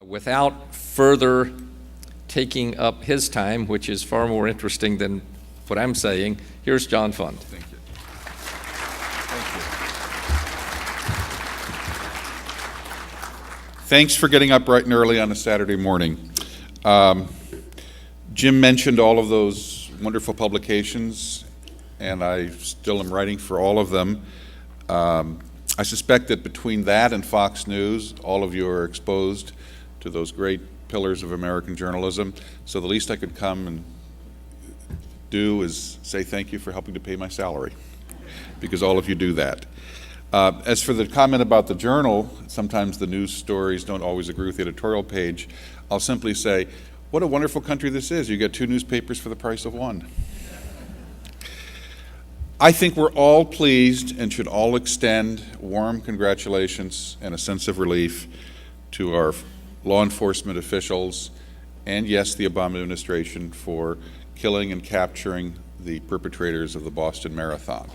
Without further taking up his time, which is far more interesting than what I'm saying, here's John Fund. Thank you. Thanks for getting up bright and early on a Saturday morning. Jim mentioned all of those wonderful publications, and I still am writing for all of them. I suspect that between that and Fox News, all of you are exposed to those great pillars of American journalism. So the least I could come and do is say thank you for helping to pay my salary, because all of you do that. As for the comment about the Journal, sometimes the news stories don't always agree with the editorial page. I'll simply say, what a wonderful country this is. You get 2 newspapers for the price of 1. I think we're all pleased and should all extend warm congratulations and a sense of relief to our law enforcement officials and, yes, the Obama administration for killing and capturing the perpetrators of the Boston Marathon.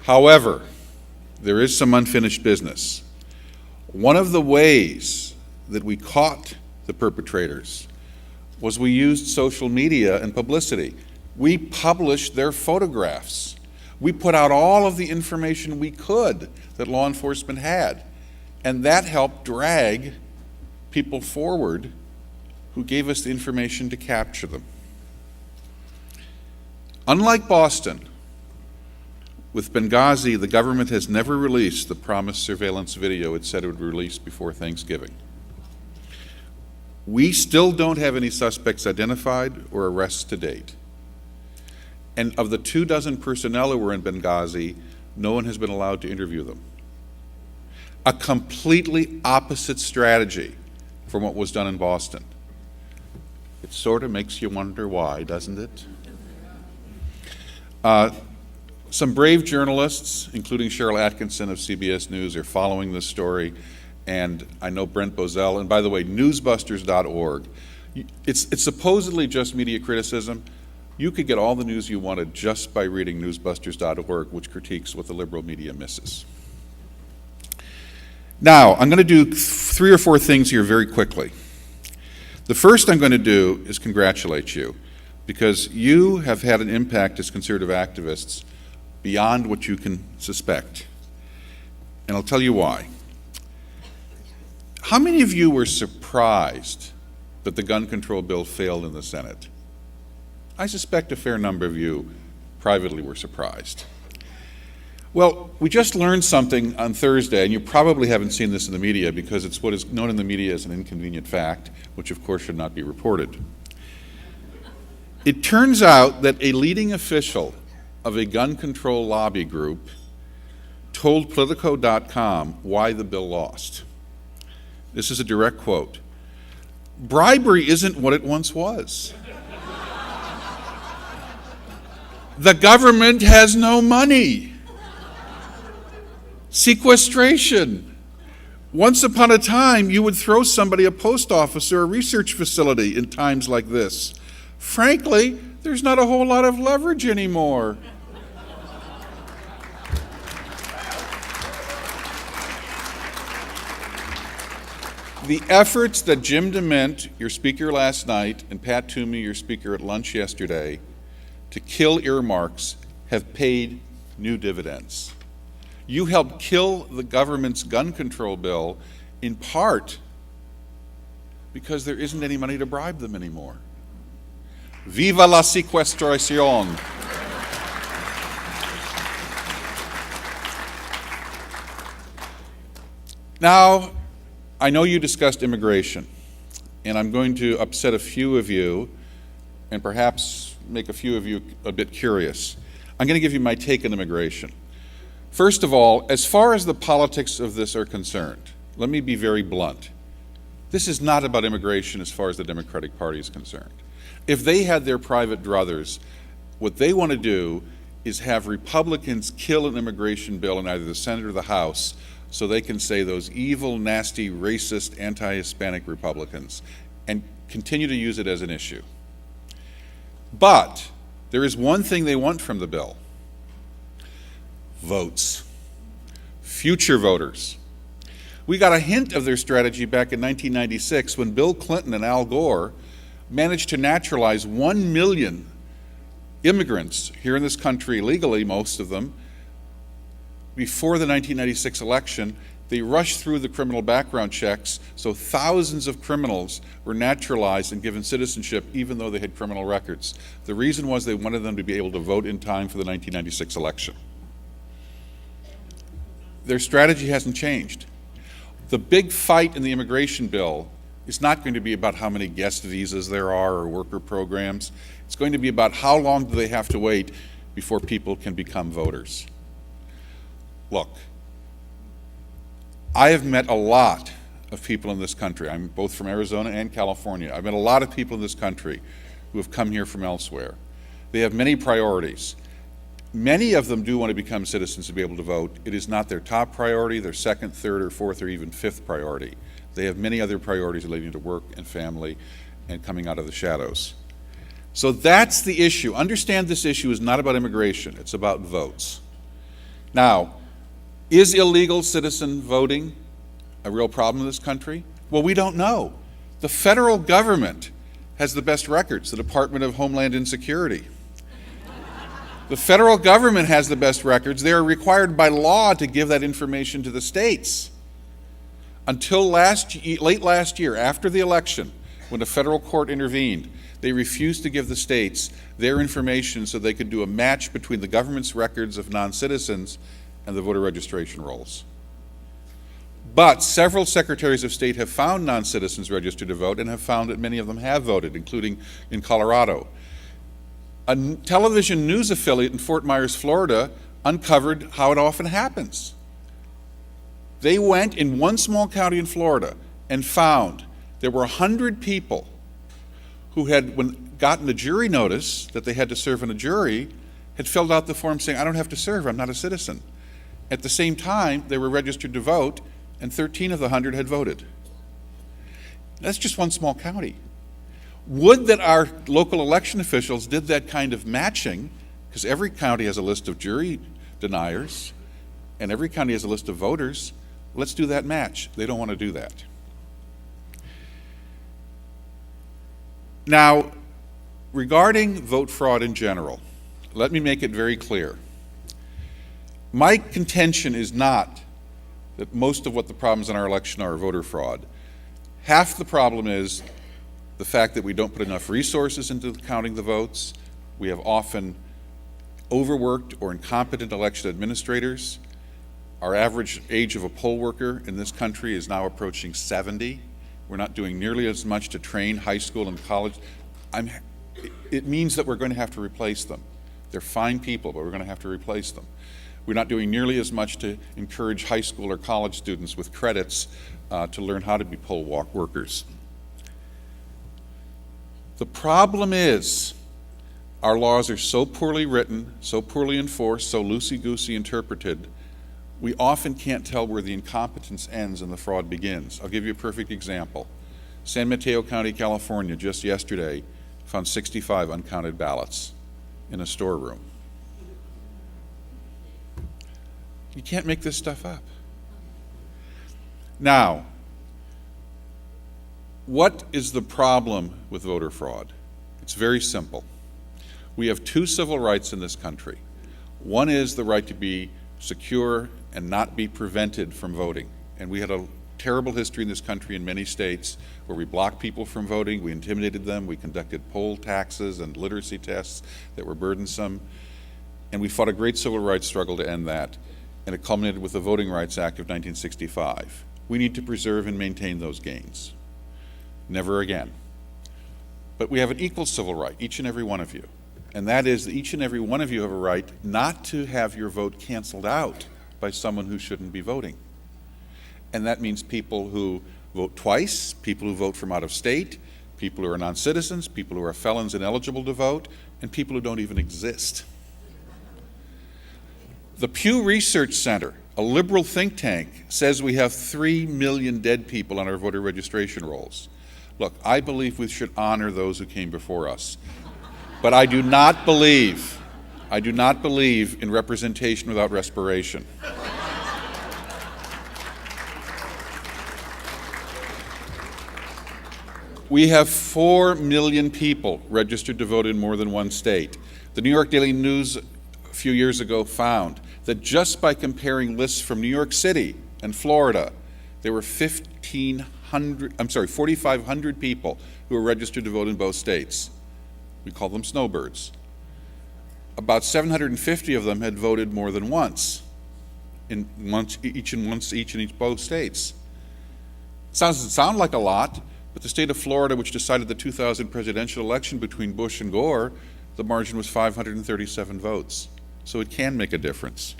However, there is some unfinished business. One of the ways that we caught the perpetrators was we used social media and publicity. We published their photographs. We put out all of the information we could that law enforcement had, and that helped drag people forward who gave us the information to capture them. Unlike Boston, with Benghazi, the government has never released the promised surveillance video it said it would release before Thanksgiving. We still don't have any suspects identified or arrests to date. And of the 24 personnel who were in Benghazi, no one has been allowed to interview them. A completely opposite strategy from what was done in Boston. It sort of makes you wonder why, doesn't it? Some brave journalists, including Cheryl Atkinson of CBS News, are following this story, and I know Brent Bozell, and by the way, newsbusters.org. It's supposedly just media criticism. You could get all the news you wanted just by reading newsbusters.org, which critiques what the liberal media misses. Now, I'm going to do 3 or 4 things here very quickly. The first I'm going to do is congratulate you, because you have had an impact as conservative activists beyond what you can suspect. And I'll tell you why. How many of you were surprised that the gun control bill failed in the Senate? I suspect a fair number of you privately were surprised. Well, we just learned something on Thursday, and you probably haven't seen this in the media because it's what is known in the media as an inconvenient fact, which of course should not be reported. It turns out that a leading official of a gun control lobby group told Politico.com why the bill lost. This is a direct quote. "Bribery isn't what it once was. The government has no money. Sequestration. Once upon a time, you would throw somebody a post office or a research facility in times like this. Frankly, there's not a whole lot of leverage anymore." The efforts that Jim DeMint, your speaker last night, and Pat Toomey, your speaker at lunch yesterday, to kill earmarks have paid new dividends. You helped kill the government's gun control bill in part because there isn't any money to bribe them anymore. Viva la sequestración! Now, I know you discussed immigration, and I'm going to upset a few of you and perhaps make a few of you a bit curious. I'm going to give you my take on immigration. First of all, as far as the politics of this are concerned, let me be very blunt. This is not about immigration as far as the Democratic Party is concerned. If they had their private druthers, what they want to do is have Republicans kill an immigration bill in either the Senate or the House so they can say those evil, nasty, racist, anti-Hispanic Republicans and continue to use it as an issue. But there is one thing they want from the bill: votes. future voters. We got a hint of their strategy back in 1996 when Bill Clinton and Al Gore managed to naturalize 1 million immigrants here in this country, legally, most of them. Before the 1996 election, they rushed through the criminal background checks, so thousands of criminals were naturalized and given citizenship even though they had criminal records. The reason was they wanted them to be able to vote in time for the 1996 election. Their strategy hasn't changed. The big fight in the immigration bill is not going to be about how many guest visas there are or worker programs. It's going to be about how long do they have to wait before people can become voters. Look, I have met a lot of people in this country. I'm both from Arizona and California. I've met a lot of people in this country who have come here from elsewhere. They have many priorities. Many of them do want to become citizens to be able to vote. It is not their top priority, their second, third, or fourth, or even fifth priority. They have many other priorities relating to work and family and coming out of the shadows. So that's the issue. Understand this issue is not about immigration, it's about votes. Now, is illegal citizen voting a real problem in this country? Well, we don't know. The federal government has the best records, the Department of Homeland Insecurity. The federal government has the best records. They are required by law to give that information to the states. Until late last year, after the election, when the federal court intervened, they refused to give the states their information so they could do a match between the government's records of non-citizens and the voter registration rolls. But several secretaries of state have found non-citizens registered to vote and have found that many of them have voted, including in Colorado. A television news affiliate in Fort Myers, Florida, uncovered how it often happens. They went in one small county in Florida and found there were 100 people who had gotten a jury notice that they had to serve on a jury, had filled out the form saying, I don't have to serve, I'm not a citizen. At the same time, they were registered to vote, and 13 of the 100 had voted. That's just one small county. Would that our local election officials did that kind of matching, because every county has a list of jury deniers, and every county has a list of voters. Let's do that match. They don't want to do that. Now, regarding vote fraud in general, let me make it very clear. My contention is not that most of what the problems in our election are voter fraud. Half the problem is the fact that we don't put enough resources into counting the votes. We have often overworked or incompetent election administrators. Our average age of a poll worker in this country is now approaching 70. We're not doing nearly as much to train high school and college. It means that we're going to have to replace them. They're fine people, but we're going to have to replace them. We're not doing nearly as much to encourage high school or college students with credits to learn how to be poll workers. The problem is our laws are so poorly written, so poorly enforced, so loosey-goosey interpreted, we often can't tell where the incompetence ends and the fraud begins. I'll give you a perfect example. San Mateo County, California, just yesterday, found 65 uncounted ballots in a storeroom. You can't make this stuff up. Now, what is the problem with voter fraud? It's very simple. We have two civil rights in this country. One is the right to be secure and not be prevented from voting. And we had a terrible history in this country in many states where we blocked people from voting, we intimidated them, we conducted poll taxes and literacy tests that were burdensome, and we fought a great civil rights struggle to end that, and it culminated with the Voting Rights Act of 1965. We need to preserve and maintain those gains. Never again. But we have an equal civil right, each and every one of you, and that is that each and every one of you have a right not to have your vote canceled out by someone who shouldn't be voting. And that means people who vote twice, people who vote from out of state, people who are non-citizens, people who are felons ineligible to vote, and people who don't even exist. The Pew Research Center, a liberal think tank, says we have 3 million dead people on our voter registration rolls. Look, I believe we should honor those who came before us. But I do not believe in representation without respiration. We have 4 million people registered to vote in more than one state. The New York Daily News a few years ago found that just by comparing lists from New York City and Florida, there were 4,500 people who were registered to vote in both states. We call them snowbirds. About 750 of them had voted more than once, in both states. Doesn't sound like a lot, but the state of Florida, which decided the 2000 presidential election between Bush and Gore, the margin was 537 votes. So it can make a difference.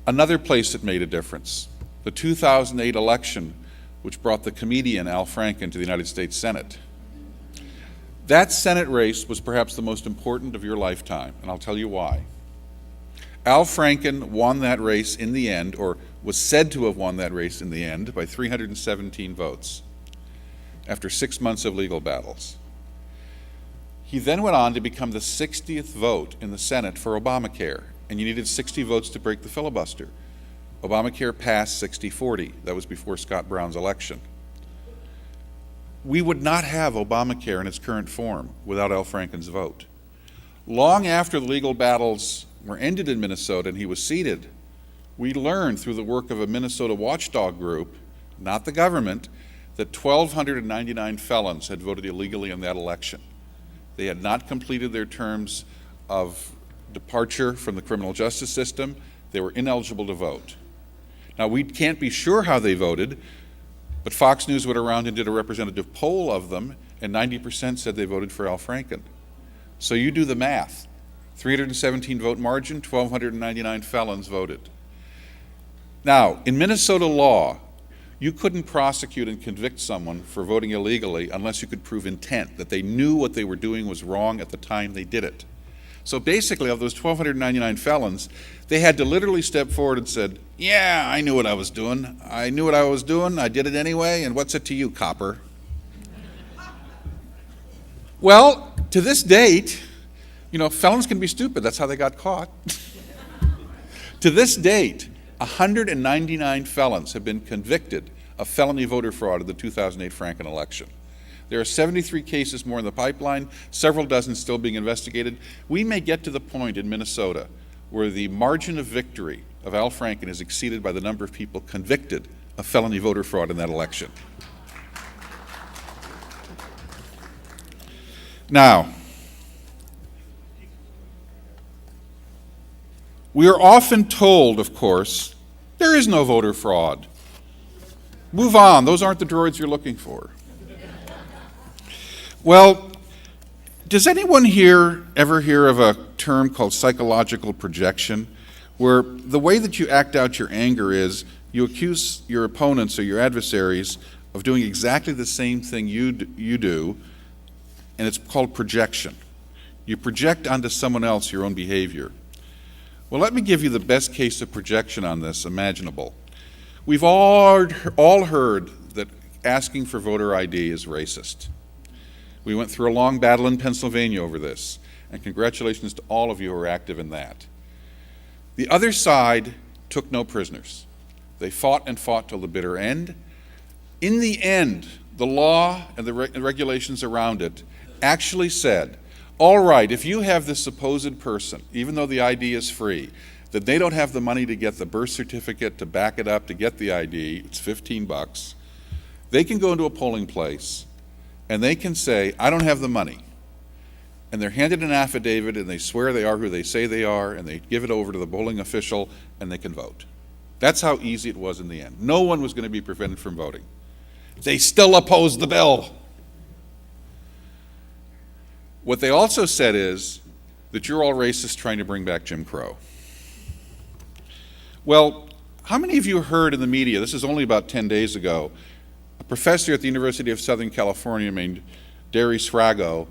Another place that made a difference, the 2008 election, which brought the comedian Al Franken to the United States Senate. That Senate race was perhaps the most important of your lifetime, and I'll tell you why. Al Franken won that race in the end, or was said to have won that race in the end, by 317 votes after 6 months of legal battles. He then went on to become the 60th vote in the Senate for Obamacare, and you needed 60 votes to break the filibuster. Obamacare passed 60-40. That was before Scott Brown's election. We would not have Obamacare in its current form without Al Franken's vote. Long after the legal battles were ended in Minnesota and he was seated, we learned through the work of a Minnesota watchdog group, not the government, that 1,299 felons had voted illegally in that election. They had not completed their terms of departure from the criminal justice system. They were ineligible to vote. Now, we can't be sure how they voted, but Fox News went around and did a representative poll of them, and 90% said they voted for Al Franken. So you do the math. 317 vote margin, 1,299 felons voted. Now, in Minnesota law, you couldn't prosecute and convict someone for voting illegally unless you could prove intent, that they knew what they were doing was wrong at the time they did it. So basically, of those 1,299 felons, they had to literally step forward and said, yeah, I knew what I was doing. I knew what I was doing. I did it anyway, and what's it to you, copper? Well, to this date, felons can be stupid. That's how they got caught. To this date, 199 felons have been convicted of felony voter fraud in the 2008 Franken election. There are 73 cases more in the pipeline, several dozen still being investigated. We may get to the point in Minnesota where the margin of victory of Al Franken is exceeded by the number of people convicted of felony voter fraud in that election. Now, we are often told, of course, there is no voter fraud. Move on, those aren't the droids you're looking for. Well, does anyone here ever hear of a term called psychological projection, where the way that you act out your anger is you accuse your opponents or your adversaries of doing exactly the same thing you do, and it's called projection. You project onto someone else your own behavior. Well, let me give you the best case of projection on this imaginable. We've all heard that asking for voter ID is racist. We went through a long battle in Pennsylvania over this, and congratulations to all of you who are active in that. The other side took no prisoners. They fought and fought till the bitter end. In the end, the law and the regulations around it actually said, all right, if you have this supposed person, even though the ID is free, that they don't have the money to get the birth certificate to back it up to get the ID, it's $15, they can go into a polling place and they can say, I don't have the money. And they're handed an affidavit and they swear they are who they say they are, and they give it over to the polling official and they can vote. That's how easy it was in the end. No one was going to be prevented from voting. They still opposed the bill. What they also said is that you're all racist trying to bring back Jim Crow. Well, how many of you heard in the media, this is only about 10 days ago, a professor at the University of Southern California named Derry Srago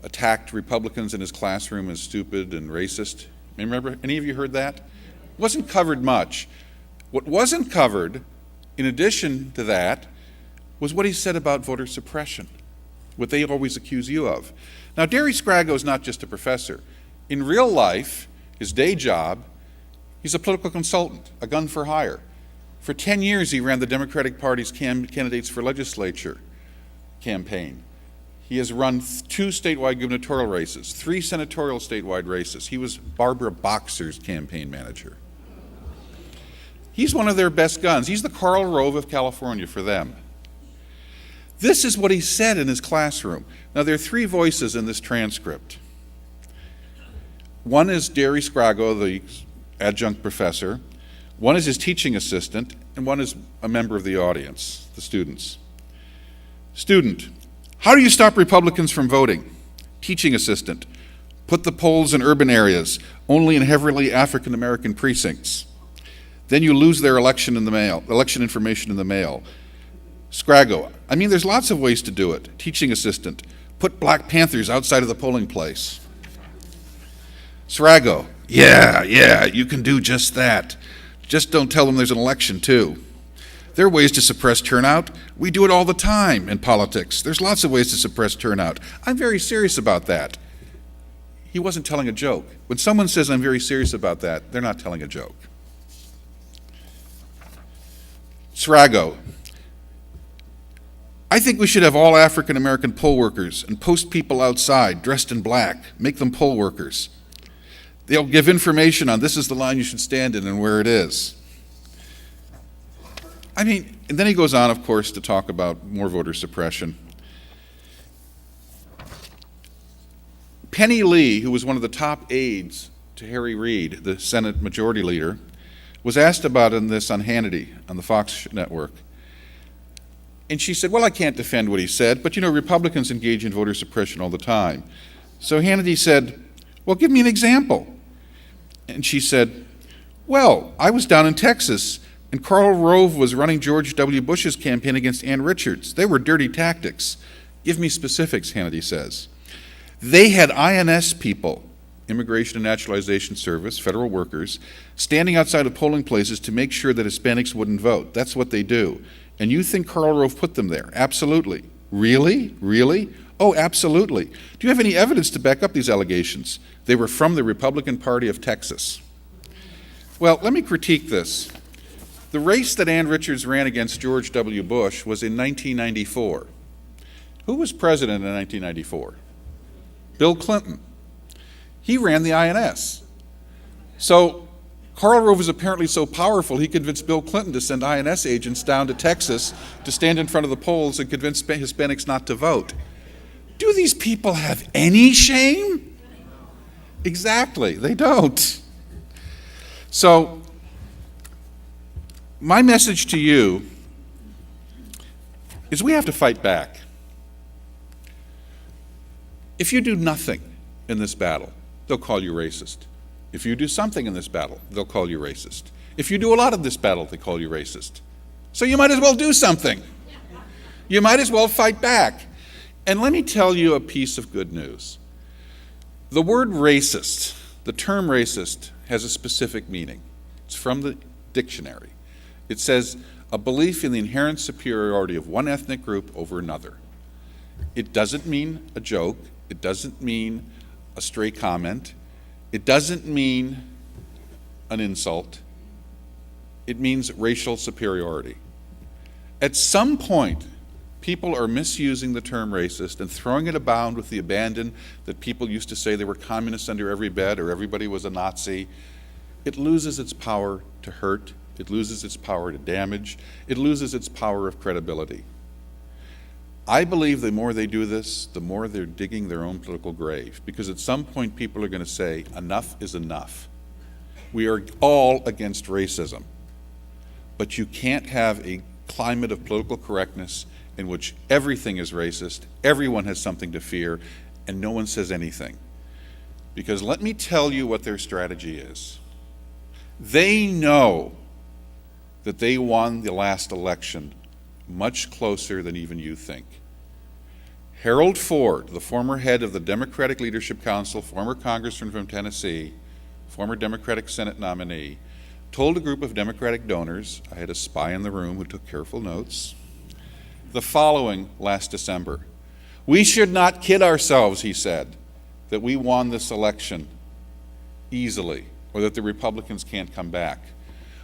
attacked Republicans in his classroom as stupid and racist? Remember, any of you heard that? It wasn't covered much. What wasn't covered, in addition to that, was what he said about voter suppression, what they always accuse you of. Now, Derry Srago is not just a professor. In real life, his day job, he's a political consultant, a gun for hire. For 10 years, he ran the Democratic Party's candidates for legislature. campaign. He has run 2 statewide gubernatorial races, 3 senatorial statewide races. He was Barbara Boxer's campaign manager. He's one of their best guns. He's the Karl Rove of California for them. This is what he said in his classroom. Now, there are 3 voices in this transcript. One is Derry Scrago, the adjunct professor. One is his teaching assistant, and one is a member of the audience, the students. Student: how do you stop Republicans from voting? Teaching assistant: put the polls in urban areas, only in heavily African American precincts. Then you lose their election information in the mail. Scrago: I mean, there's lots of ways to do it. Teaching assistant: put Black Panthers outside of the polling place. Scrago: yeah, you can do just that. Just don't tell them there's an election, too. There are ways to suppress turnout. We do it all the time in politics. There's lots of ways to suppress turnout. I'm very serious about that. He wasn't telling a joke. When someone says, I'm very serious about that, they're not telling a joke. Scrago: I think we should have all African American poll workers and post people outside dressed in black, make them poll workers. They'll give information on this is the line you should stand in and where it is. I mean, and then he goes on, of course, to talk about more voter suppression. Penny Lee, who was one of the top aides to Harry Reid, the Senate Majority Leader, was asked about this on Hannity, on the Fox network. And she said, well, I can't defend what he said, but Republicans engage in voter suppression all the time. So Hannity said, well, give me an example. And she said, well, I was down in Texas, and Karl Rove was running George W. Bush's campaign against Ann Richards. They were dirty tactics. Give me specifics, Hannity says. They had INS people, Immigration and Naturalization Service, federal workers, standing outside of polling places to make sure that Hispanics wouldn't vote. That's what they do. And you think Karl Rove put them there? Absolutely. Really? Really? Oh, absolutely. Do you have any evidence to back up these allegations? They were from the Republican Party of Texas. Well, let me critique this. The race that Ann Richards ran against George W. Bush was in 1994. Who was president in 1994? Bill Clinton. He ran the INS. So Karl Rove was apparently so powerful, he convinced Bill Clinton to send INS agents down to Texas to stand in front of the polls and convince Hispanics not to vote. Do these people have any shame? Exactly, they don't. So, my message to you is we have to fight back. If you do nothing in this battle, they'll call you racist. If you do something in this battle, they'll call you racist. If you do a lot of this battle, they call you racist. So you might as well do something. You might as well fight back. And let me tell you a piece of good news. The word racist, the term racist, has a specific meaning. It's from the dictionary. It says a belief in the inherent superiority of one ethnic group over another. It doesn't mean a joke. It doesn't mean a stray comment. It doesn't mean an insult. It means racial superiority. At some point, people are misusing the term racist and throwing it abound with the abandon that people used to say they were communists under every bed or everybody was a Nazi. It loses its power to hurt. It loses its power to damage. It loses its power of credibility. I believe the more they do this, the more they're digging their own political grave, because at some point people are going to say, enough is enough. We are all against racism, but you can't have a climate of political correctness in which everything is racist, everyone has something to fear, and no one says anything. Because let me tell you what their strategy is. They know that they won the last election much closer than even you think. Harold Ford, the former head of the Democratic Leadership Council, former congressman from Tennessee, former Democratic Senate nominee, told a group of Democratic donors, I had a spy in the room who took careful notes, the following last December. We should not kid ourselves, he said, that we won this election easily or that the Republicans can't come back.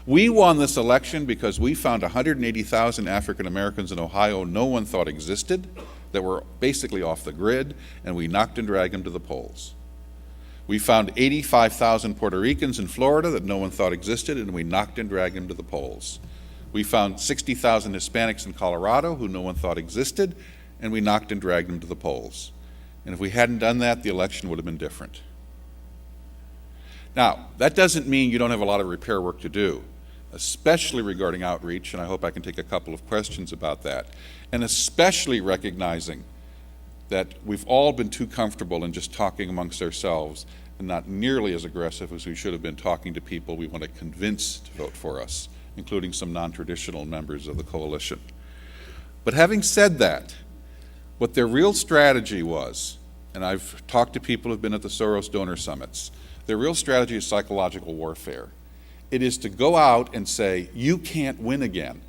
We won this election because we found 180,000 African Americans in Ohio no one thought existed. that were basically off the grid, and we knocked and dragged them to the polls. We found 85,000 Puerto Ricans in Florida that no one thought existed, and we knocked and dragged them to the polls. We found 60,000 Hispanics in Colorado who no one thought existed, and we knocked and dragged them to the polls. And if we hadn't done that, the election would have been different. Now, that doesn't mean you don't have a lot of repair work to do, especially regarding outreach, and I hope I can take a couple of questions about that, and especially recognizing that we've all been too comfortable in just talking amongst ourselves and not nearly as aggressive as we should have been talking to people we want to convince to vote for us, including some non-traditional members of the coalition. But having said that, what their real strategy was, and I've talked to people who've been at the Soros donor summits, their real strategy is psychological warfare. It is to go out and say, you can't win again.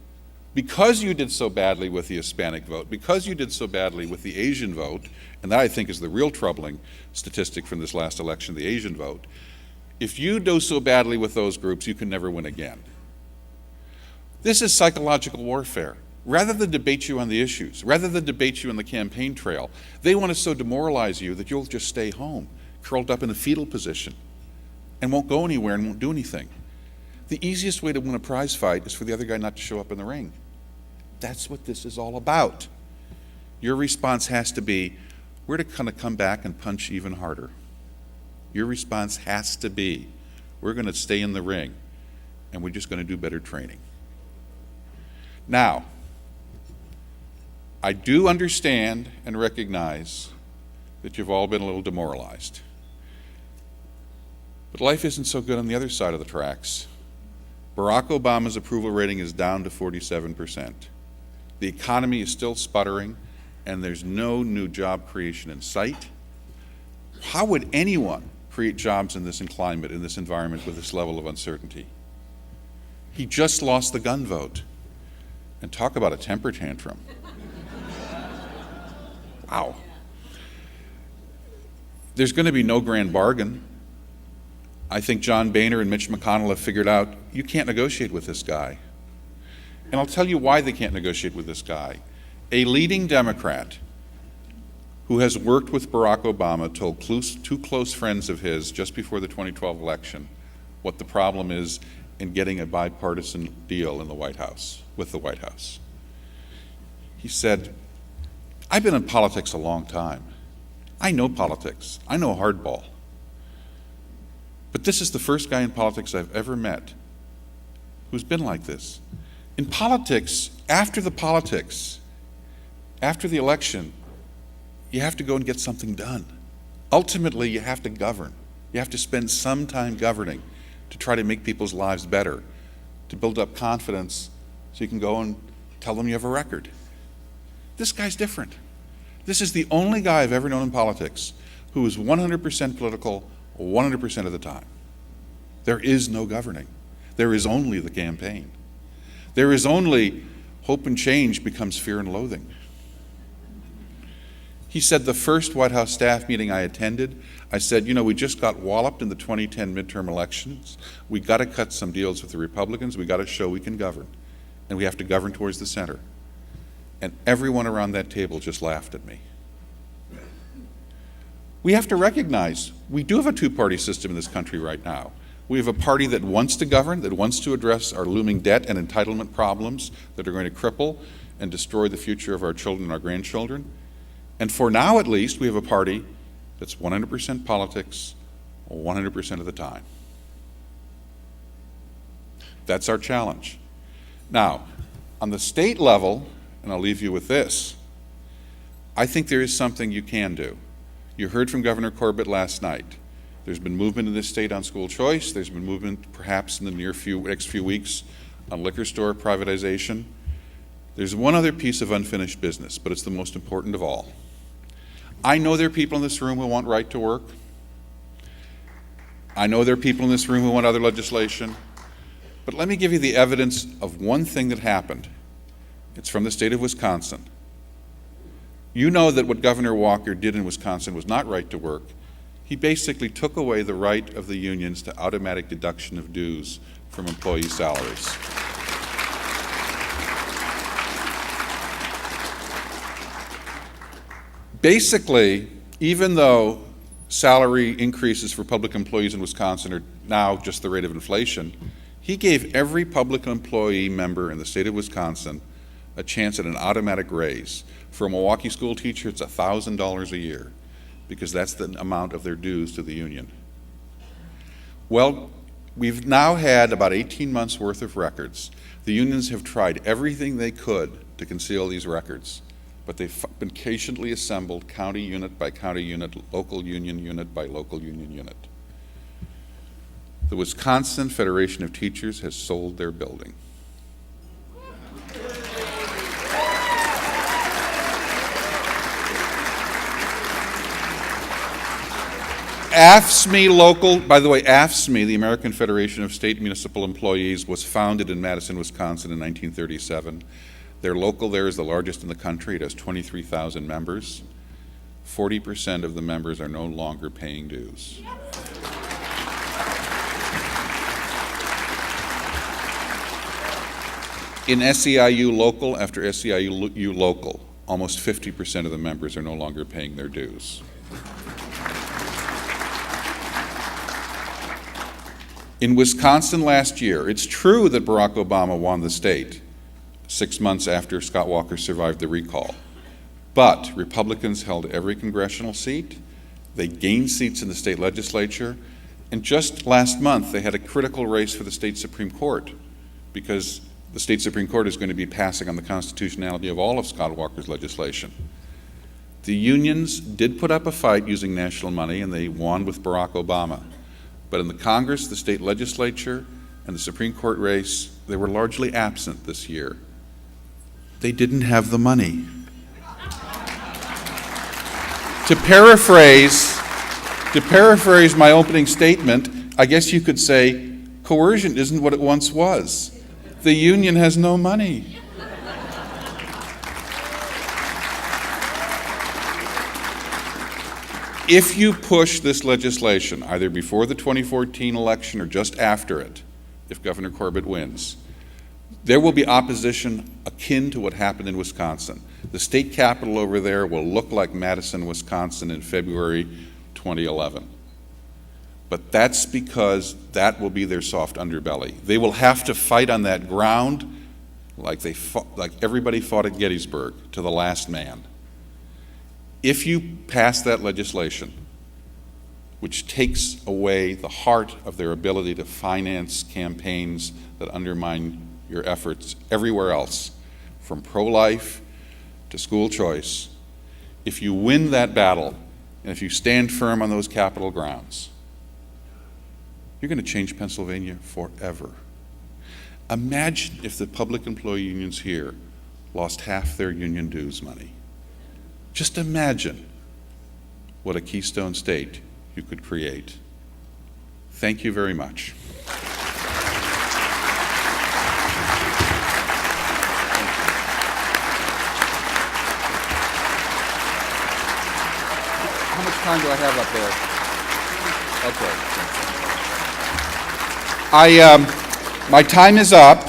Because you did so badly with the Hispanic vote, because you did so badly with the Asian vote, and that I think is the real troubling statistic from this last election, the Asian vote, if you do so badly with those groups, you can never win again. This is psychological warfare. Rather than debate you on the issues, rather than debate you on the campaign trail, they want to so demoralize you that you'll just stay home, curled up in a fetal position, and won't go anywhere and won't do anything. The easiest way to win a prize fight is for the other guy not to show up in the ring. That's what this is all about. Your response has to be, we're going to come back and punch even harder. Your response has to be, we're going to stay in the ring, and we're just going to do better training. Now, I do understand and recognize that you've all been a little demoralized. But life isn't so good on the other side of the tracks. Barack Obama's approval rating is down to 47%. The economy is still sputtering, and there's no new job creation in sight. How would anyone create jobs in this climate, in this environment, with this level of uncertainty? He just lost the gun vote. And talk about a temper tantrum. Wow. There's going to be no grand bargain. I think John Boehner and Mitch McConnell have figured out you can't negotiate with this guy. And I'll tell you why they can't negotiate with this guy. A leading Democrat who has worked with Barack Obama told two close friends of his just before the 2012 election what the problem is in getting a bipartisan deal in the White House, with the White House. He said, I've been in politics a long time. I know politics. I know hardball. But this is the first guy in politics I've ever met who's been like this. In politics, after the election, you have to go and get something done. Ultimately, you have to govern. You have to spend some time governing to try to make people's lives better, to build up confidence so you can go and tell them you have a record. This guy's different. This is the only guy I've ever known in politics who is 100% political 100% of the time. There is no governing. There is only the campaign. There is only hope and change becomes fear and loathing. He said the first White House staff meeting I attended, I said, we just got walloped in the 2010 midterm elections. We got to cut some deals with the Republicans. We got to show we can govern. And we have to govern towards the center. And everyone around that table just laughed at me. We have to recognize we do have a two-party system in this country right now. We have a party that wants to govern, that wants to address our looming debt and entitlement problems that are going to cripple and destroy the future of our children and our grandchildren. And for now, at least, we have a party that's 100% politics 100% of the time. That's our challenge. Now, on the state level, and I'll leave you with this, I think there is something you can do. You heard from Governor Corbett last night. There's been movement in this state on school choice. There's been movement perhaps in the next few weeks on liquor store privatization. There's one other piece of unfinished business, but it's the most important of all. I know there are people in this room who want right to work. I know there are people in this room who want other legislation. But let me give you the evidence of one thing that happened. It's from the state of Wisconsin. You know that what Governor Walker did in Wisconsin was not right to work. He basically took away the right of the unions to automatic deduction of dues from employee salaries. Basically, even though salary increases for public employees in Wisconsin are now just the rate of inflation, he gave every public employee member in the state of Wisconsin a chance at an automatic raise. For a Milwaukee school teacher, it's $1,000 a year, because that's the amount of their dues to the union. Well, we've now had about 18 months worth of records. The unions have tried everything they could to conceal these records, but they've been patiently assembled county unit by county unit, local union unit by local union unit. The Wisconsin Federation of Teachers has sold their building. AFSCME local, by the way, AFSCME, the American Federation of State Municipal Employees, was founded in Madison, Wisconsin in 1937. Their local there is the largest in the country. It has 23,000 members. 40% of the members are no longer paying dues. In SEIU local, after SEIU local, almost 50% of the members are no longer paying their dues. In Wisconsin last year, it's true that Barack Obama won the state 6 months after Scott Walker survived the recall. But Republicans held every congressional seat, they gained seats in the state legislature, and just last month they had a critical race for the state Supreme Court, because the state Supreme Court is going to be passing on the constitutionality of all of Scott Walker's legislation. The unions did put up a fight using national money, and they won with Barack Obama. But in the Congress, the state legislature, and the Supreme Court race, they were largely absent this year. They didn't have the money. To paraphrase my opening statement, I guess you could say, coercion isn't what it once was. The union has no money. If you push this legislation, either before the 2014 election or just after it, if Governor Corbett wins, there will be opposition akin to what happened in Wisconsin. The state capitol over there will look like Madison, Wisconsin in February 2011. But that's because that will be their soft underbelly. They will have to fight on that ground like everybody fought at Gettysburg, to the last man. If you pass that legislation, which takes away the heart of their ability to finance campaigns that undermine your efforts everywhere else, from pro-life to school choice, if you win that battle, and if you stand firm on those Capitol grounds, you're going to change Pennsylvania forever. Imagine if the public employee unions here lost half their union dues money. Just imagine what a Keystone State you could create. Thank you very much. How much time do I have up there? Okay. My time is up.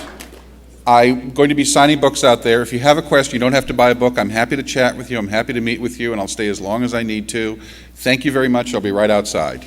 I'm going to be signing books out there. If you have a question, you don't have to buy a book. I'm happy to chat with you. I'm happy to meet with you, and I'll stay as long as I need to. Thank you very much. I'll be right outside.